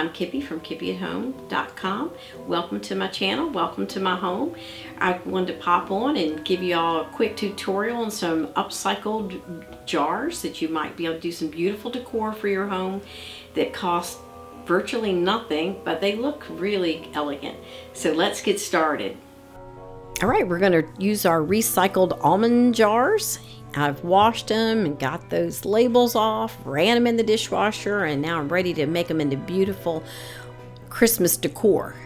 I'm Kippi from KippiAtHome.com. Welcome to my channel, welcome to my home. I wanted to pop on and give you all a quick tutorial on some upcycled jars that you might be able to do some beautiful decor for your home that cost virtually nothing, but they look really elegant. So let's get started. All right, we're going to use our recycled almond jars. I've washed them and got those labels off, ran them in the dishwasher, and now I'm ready to make them into beautiful Christmas decor.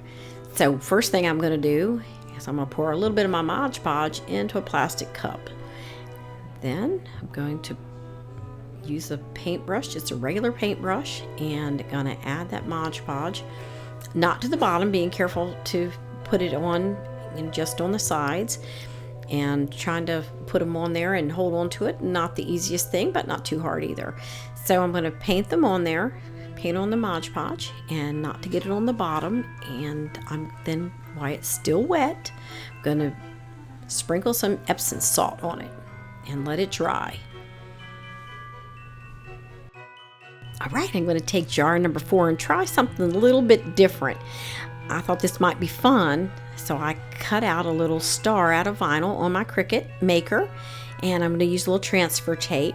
So first thing I'm going to do is I'm going to pour a little bit of my Mod Podge into a plastic cup. Then I'm going to use a paintbrush, just a regular paintbrush, and going to add that Mod Podge, not to the bottom, being careful to put it on and just on the sides, and trying to put them on there and hold on to it. Not the easiest thing, but not too hard either. So I'm going to paint them on there, paint on the Mod Podge, and not to get it on the bottom. And I'm then, while it's still wet, I'm going to sprinkle some Epsom salt on it and let it dry. All right, I'm going to take jar number 4 and try something a little bit different. I thought this might be fun, so I cut out a little star out of vinyl on my Cricut maker, and I'm going to use a little transfer tape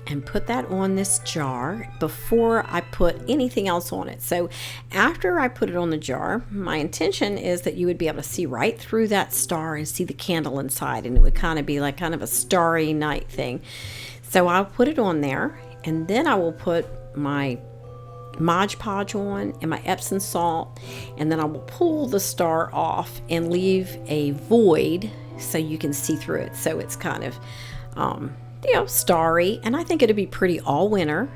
and put that on this jar before I put anything else on it. So after I put it on the jar, my intention is that you would be able to see right through that star and see the candle inside, and it would kind of be like kind of a starry night thing. So I'll put it on there, and then I will put my Mod Podge on and my Epsom salt, and then I will pull the star off and leave a void so you can see through it. So it's kind of starry, and I think it'll be pretty all winter,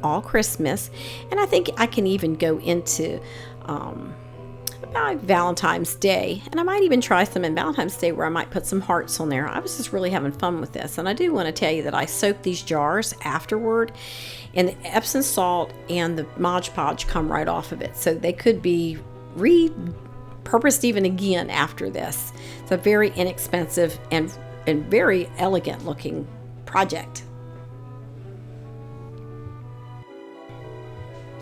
all Christmas, and I think I can even go into Valentine's Day, and I might even try some in Valentine's Day where I might put some hearts on there. I was just really having fun with this, and I do want to tell you that I soaked these jars afterward, and the Epsom salt and the Mod Podge come right off of it, so they could be repurposed even again after this. It's a very inexpensive and very elegant looking project.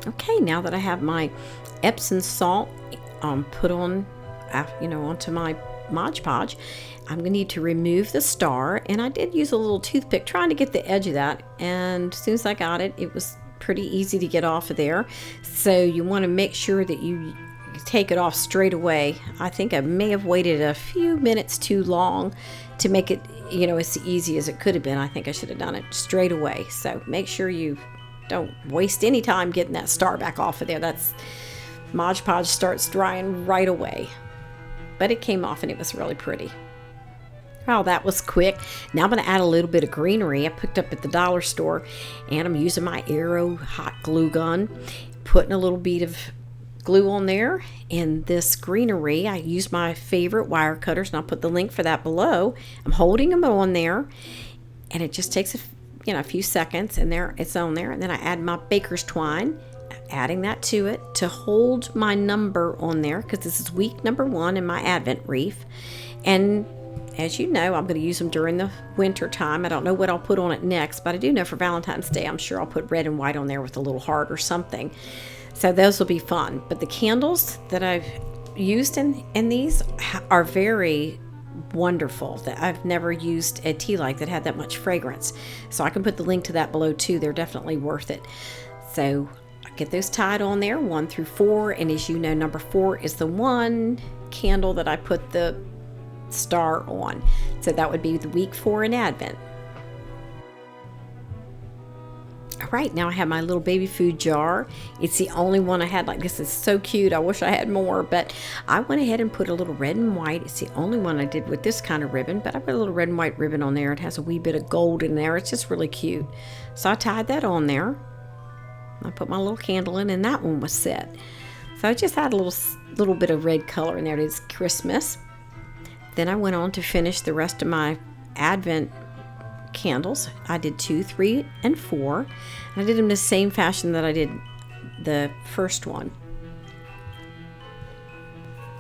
Okay, now that I have my Epsom salt put on, onto my Mod Podge, I'm going to need to remove the star, and I did use a little toothpick trying to get the edge of that, and as soon as I got it, it was pretty easy to get off of there. So you want to make sure that you take it off straight away. I think I may have waited a few minutes too long to make it, as easy as it could have been. I think I should have done it straight away. So make sure you don't waste any time getting that star back off of there. That's Mod Podge starts drying right away. But it came off and it was really pretty. Well, that was quick. Now I'm going to add a little bit of greenery I picked up at the dollar store, and I'm using my Arrow hot glue gun, putting a little bead of glue on there. And this greenery, I use my favorite wire cutters, and I'll put the link for that below. I'm holding them on there, and it just takes a few seconds, and there it's on there. And then I add my baker's twine, adding that to it to hold my number on there, because this is week number 1 in my Advent wreath. And as you know, I'm going to use them during the winter time. I don't know what I'll put on it next, but I do know for Valentine's Day, I'm sure I'll put red and white on there with a little heart or something. So those will be fun. But the candles that I've used in these are very wonderful. That I've never used a tea light that had that much fragrance. So I can put the link to that below too. They're definitely worth it. So I get those tied on there, 1 through 4. And as you know, number 4 is the one candle that I put the star on. So that would be the week 4 in Advent. All right, now I have my little baby food jar. It's the only one I had. Like, this is so cute. I wish I had more, but I went ahead and put a little red and white. It's the only one I did with this kind of ribbon, but I put a little red and white ribbon on there. It has a wee bit of gold in there. It's just really cute. So I tied that on there. I put my little candle in, and that one was set. So I just had a little bit of red color in there. It's Christmas. Then I went on to finish the rest of my Advent candles. I did 2, 3, and 4. And I did them the same fashion that I did the first one.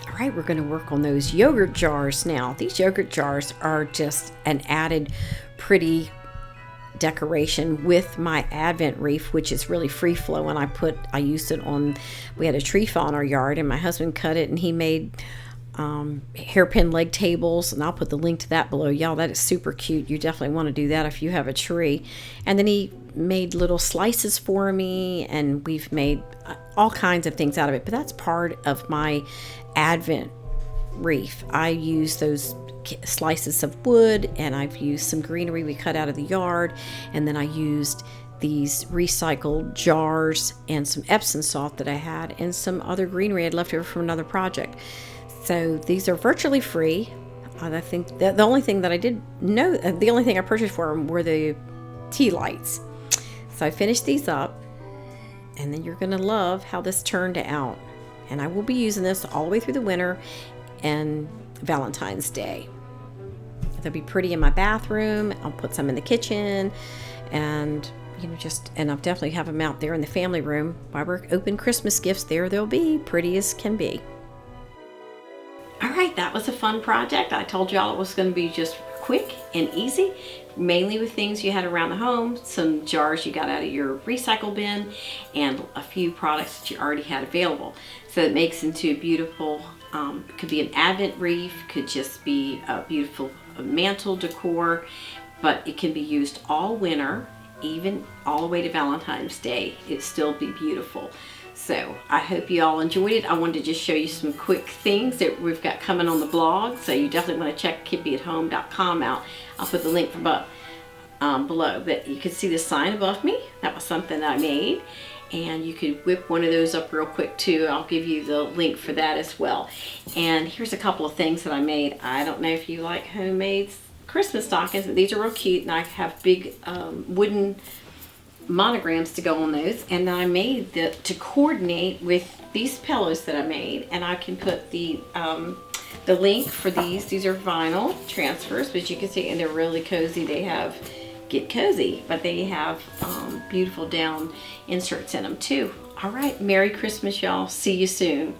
All right, we're going to work on those yogurt jars now. These yogurt jars are just an added pretty decoration with my Advent wreath, which is really free flow. And I used it on, we had a tree fall in our yard, and my husband cut it, and he made hairpin leg tables, and I'll put the link to that below. Y'all, that is super cute. You definitely want to do that if you have a tree. And then he made little slices for me, and we've made all kinds of things out of it. But that's part of my Advent wreath. I use those slices of wood, and I've used some greenery we cut out of the yard, and then I used these recycled jars and some Epsom salt that I had, and some other greenery I'd left over from another project. So these are virtually free. I think the only thing that I did know, the only thing I purchased for them were the tea lights. So I finished these up, and then you're going to love how this turned out. And I will be using this all the way through the winter and Valentine's Day. They'll be pretty in my bathroom. I'll put some in the kitchen, and and I'll definitely have them out there in the family room while we're open Christmas gifts. There they'll be, pretty as can be. All right, that was a fun project. I told y'all it was going to be just quick and easy, mainly with things you had around the home, some jars you got out of your recycle bin, and a few products that you already had available. So it makes into a beautiful, could be an Advent wreath, could just be a beautiful mantle decor, but it can be used all winter, even all the way to Valentine's Day. It'd still be beautiful. So I hope you all enjoyed it. I wanted to just show you some quick things that we've got coming on the blog. So you definitely want to check kippiathome.com out. I'll put the link below. But you can see the sign above me. That was something that I made. And you could whip one of those up real quick too. I'll give you the link for that as well. And here's a couple of things that I made. I don't know if you like homemade Christmas stockings, but these are real cute. And I have big wooden monograms to go on those, and I made to coordinate with these pillows that I made. And I can put the link for these. These are vinyl transfers, but you can see, and they're really cozy. They have Get Cozy, but they have beautiful down inserts in them too. All right, Merry Christmas, y'all. See you soon.